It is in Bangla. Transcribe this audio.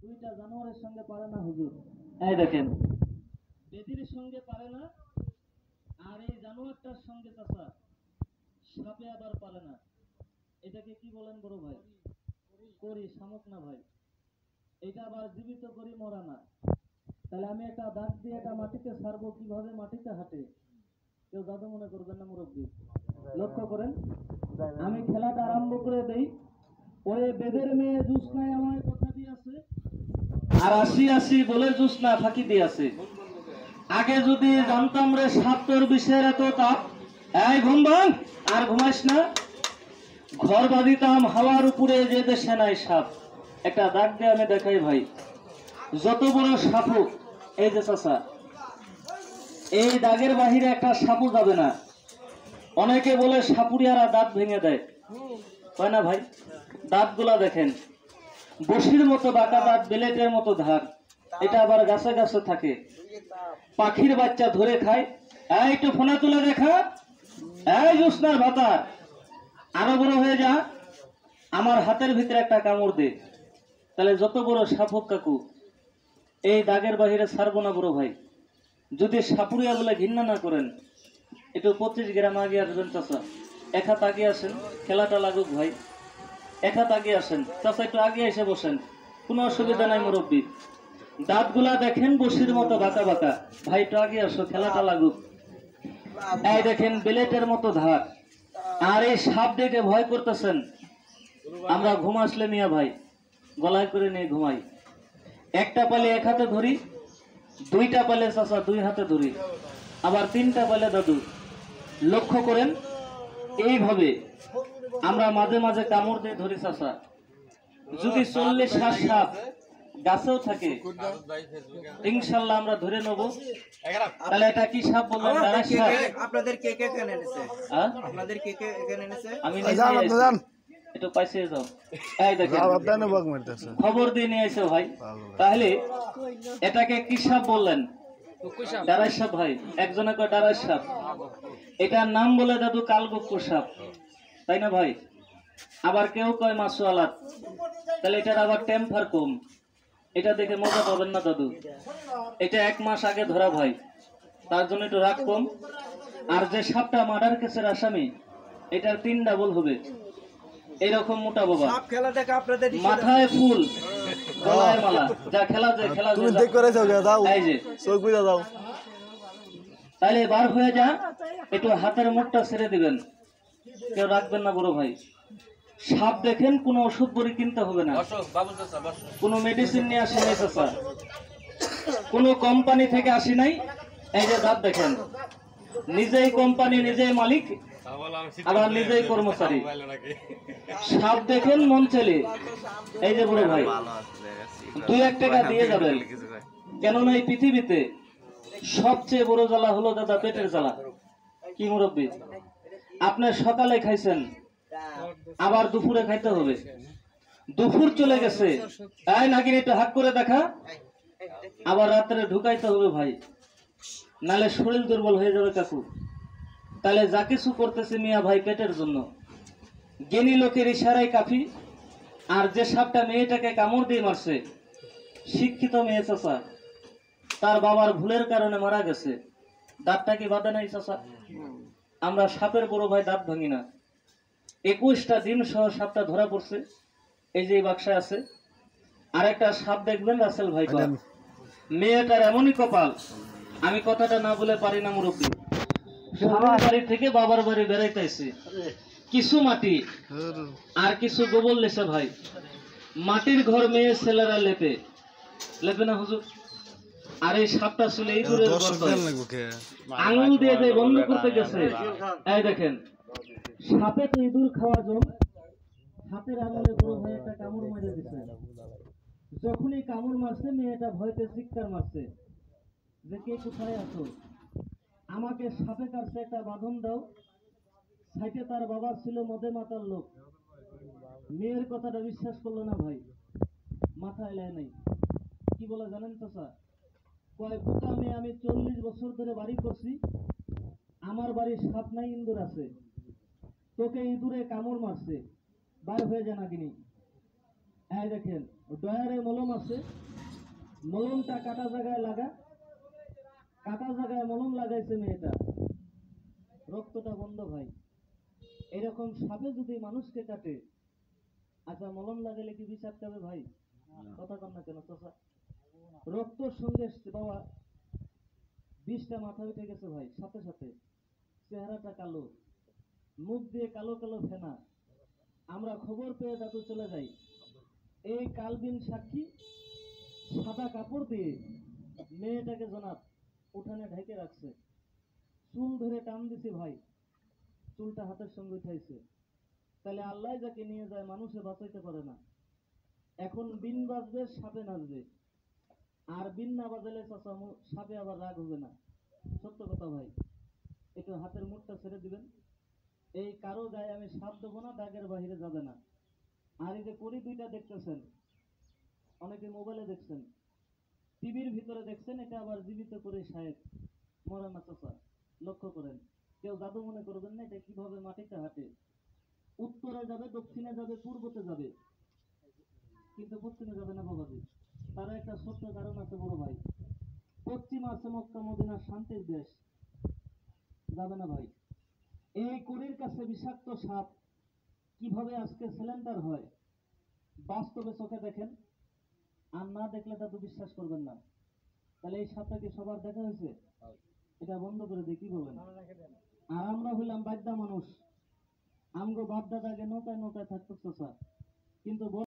দুইটা জানোয়ারের সঙ্গে পারে না হুজুর। এই দেখেন, বেদির সঙ্গে পারে না, আর এই জানোয়ারটার সঙ্গে চাচা সাপে আবার পারে না। এটাকে কি বলেন বড় ভাই? করি, শামুক না ভাই। এটা আবার জীবিত করি, মরা না। তাহলে আমি একটা দাগ দিয়ে এটা মাটিতে ছাড়বো, কিভাবে মাটিতে হাঁটে কেউ জাদু মনে করবেন না মুরব্বী। লক্ষ্য করেন, আমি খেলাটা আরম্ভ করে দেই। ওরে বেদের মেয়ে জুসনায় আমায় কথা দিয়েছে, আর আসি আসি বলে জুসনা ফাঁকি দিয়েছে। আগে যদি জানতাম রে সাপ তোর বিষের এত তাপ, এই ঘুম ভাঙ আর ঘুমাইস না। ঘর বাঁধিতাম হাওয়ার উপরে, যে দেশে নাই সাপ। একটা দাগ দিয়ে আমি দেখাই ভাই, যত বড় সাপু, এই যে চাচা, এই দাগের বাহিরে একটা সাপু যাবে না। অনেকে বলে সাপুরিয়ারা দাঁত ভেঙে দেয়, হয় না ভাই? দাঁতগুলা দেখেন, বসির মতো বাঁকা দাঁত, বেলেটের মতো ধার। এটা আবার গাছে গাছে থাকে, পাখির বাচ্চা ধরে খায়। এই একটু ফোনা তুলে দেখা, এই জোসনার ভাতা, আরো বড় হয়ে যা, আমার হাতের ভিতরে একটা কামড় দে। তাহলে যত বড় সাপ হোক কাকু, এই দাগের বাহিরে ছাড়বো না বড় ভাই। যদি সাপুরিয়া বলে ঘৃণা না করেন, একটু 25 গ্রাম আগে আসবেন চাচা, এক হাত আগে আসেন, খেলাটা লাগুক ভাই। এক হাত আগে আসেন চাচা, একটু আগে এসে বসেন, কোনো অসুবিধা নাই মুরব্বী। দাঁতগুলা দেখেন বসির মতো বাঁকা বাঁকা, ভাই একটু আগে আসো, খেলাটা লাগুক। এই দেখেন বেলেটের মতো ধার, আর এই সাপ দেখে ভয় করতেছেন। আমরা ঘুম আসলে মিয়া ভাই গলায় করে নিয়ে ঘুমাই। একটা পালে এক হাতে ধরি, দুইটা পালে চাচা দুই হাতে ধরি, আবার তিনটা পালে দাদু। লক্ষ্য করেন, এইভাবে আমরা মাঝে মাঝে কামড় দিয়ে ধরি চাচা। যদি 40-60 সাপ গাছেও থাকে, ইনশাল্লাহ আমরা ধরে নেব। তাহলে এটা কি সাপ বললেন? আপনাদের কে কে এখানে এনেছে? আপনাদের কে কে এখানে এনেছে? আমি একটু পাইছে যাও। এই দেখেন, খবর দিয়ে নিয়ে এসো ভাই। তাহলে এটাকে কি সাপ বললেন? ডারাই সাপ ভাই, একজনে কয় ডারাই সাপ। এটার নাম বলে দাদু কালবক্কু সাপ, তাই না ভাই? আবার কেউ কয় মাসওয়ালাত। তাহলে এটার আবার টেম্পার কম। এটা দেখে মজা পাবেন না দাদু। এটা 1 মাস আগে ধরা ভাই, তার জন্য একটু রাগ কম। আর যে সাপটা মার্ডার কেসের আসামি, এটার 3 ডাবল হবে। এইরকম মোটা বাবা, মাথায় ফুল, গলায় মালা। যা খেলা যায়, খেলা যায়। তাহলে বার হয়ে যা, একটু হাতের মুখটা ছেড়ে দিবেন, কেউ রাখবেন না বড় ভাই। সাপ দেখেন, কোনো ওষুধ বড়ি কিনতে হবে না, কোনো মেডিসিন নিয়ে আসি নাই চাচা, কোনো কোম্পানি থেকে আসি নাই। এই যে দাঁত দেখেন, নিজেই কোম্পানি, নিজেই মালিক, আবার নিজেই কর্মচারী। সাপ দেখেন মন চলে। এই যে বড় ভাই, 2-1 টাকা দিয়ে যাবেন, কেননা এই পৃথিবীতে সবচেয়ে বড় জ্বালা হলো দাদা পেটের জ্বালা। কি মুরব্বী, আপনার সকালে খাইছেন, আবার দুপুরে খাইতে হবে। দুপুর চলে গেছে, তাই নাকি একটু হাত করে দেখা, আবার রাত্রে ঢুকাইতে হবে ভাই, নালে শরীর দুর্বল হয়ে যাবে কাকু। তাহলে যা কিছু করতেছে মিয়া ভাই পেটের জন্য। জ্ঞানী লোকের ইশারায় কাফি। আর যে সাপটা মেয়েটাকে কামড় দিয়ে মারছে, শিক্ষিত মেয়ে চাচা, তার বাবার ভুলের কারণে মারা গেছে। দাঁতটা কি বাঁধে নাই চাচা? আমরা সাপের বড় ভাই দাঁত ভাঙি না। 21টা দিন সহ সাপটা ধরা পড়ছে, এই যে বাক্সায় আছে। আরেকটা সাপ দেখবেন রাসেল ভাই, মেয়েটার এমনই কপাল, আমি কথাটা না বলে পারি না মুরব্বী। স্বামীর বাড়ি থেকে বাবার বাড়ি বেড়াইতেছে, কিছু মাটি আর কিছু গোবর লেছে ভাই। মাটির ঘর মেয়ে ছেলেরা লেপে লেপে না হুজুর। আর এই সাপটা ছিল ইঁদুরের আঙুল দিয়ে যে বন্ধ করতে গেছে। এই দেখেন, সাপে তো ইঁদুর খাওয়ার জন্য হাতের আঙুলে বড় ভাই একটা কামড় মেরে দিচ্ছে। যখনই কামড় মারছে, মেয়েটা ভয়তে চিৎকার মারছে যে কে কোথায় আছো, আমাকে সাপে কাটছে, একটা বাঁধন দাও। সাইটে তার বাবা ছিল মদে মাতার লোক, মেয়ের কথাটা বিশ্বাস করলো না ভাই, মাথায় লেয় নাই। কি বলে জানেন চাচা? কয় বোকা মেয়ে, আমি 40 বছর ধরে বাড়ি করছি, আমার বাড়ির সাপ নাই ইঁদুর আছে, তোকে ইঁদুরে কামড় মারছে, বার হয়ে যা না কিনি। এই দেখেন, ডয়ারে মলম আছে, মলমটা কাটা জায়গায় লাগা, কাটা জায়গায় মলম লাগাইছে মেয়েটা, রক্তটা বন্ধ ভাই। এরকম সাপে যদি মানুষকে কাটে, আচ্ছা মলম লাগাইলে কি বিষ আটকাবে ভাই? কথা কন না কেন চাচা? রক্তর সঙ্গে বাবা বিষটা মাথা উঠে গেছে ভাই, সাথে সাথে চেহারাটা কালো, মুখ দিয়ে কালো কালো ফেনা। আমরা খবর পেয়ে দাদু চলে যাই। এই কালবিন সাক্ষী সাদা কাপড় দিয়ে মেয়েটাকে জনাব উঠানে ঢেকে রাখছে, চুল ধরে টান দিছে ভাই, চুলটা হাতের সঙ্গে উঠাইছে। তাহলে আল্লাহ যাকে নিয়ে যায় মানুষে বাঁচাইতে পারে না। এখন বিন বাজবে, সাপে নাচবে, আর বিন না বাজালে চাচা সাপে আবার রাগ হবে না। সত্য কথা ভাই, একটু হাতের মুঠটা ছেড়ে দিবেন। এই কারো গায়ে আমি সাপ দেবো না, দাগের বাহিরে যাবে না। আর এই যে করি দুইটা দেখতেছেন, অনেকে মোবাইলে দেখছেন, টিভির ভিতরে দেখছেন, এটা আবার জীবিত করে সাহেব মরে না চাচা। লক্ষ্য করেন, কেউ জাদু মনে করবেন না, এটা কিভাবে মাটিতে হাঁটে, উত্তরে যাবে, দক্ষিণে যাবে, পূর্বতে যাবে, কিন্তু পশ্চিমে যাবে না বাবাজি। তার একটা ছোট্ট কারণ আছে বড় ভাই, পশ্চিম আছে মক্কা মদিনা শান্তির দেশ, যাবে না ভাই। এই করির কাছে বিষাক্ত সাপ কিভাবে আজকে সিলিন্ডার হয়, বাস্তবে চোখে দেখেন, আর না দেখলে তা তো বিশ্বাস করবেন না। তাহলে এই সাপটা কি সবার দেখা হয়েছে? এটা বন্ধ করে দিই, কি বলেন? আর আমরা হইলাম বাদ্যা মানুষ, আমগো বাপ দাদা আগে নৌকায় নৌকায় থাকতো চাচা, কিন্তু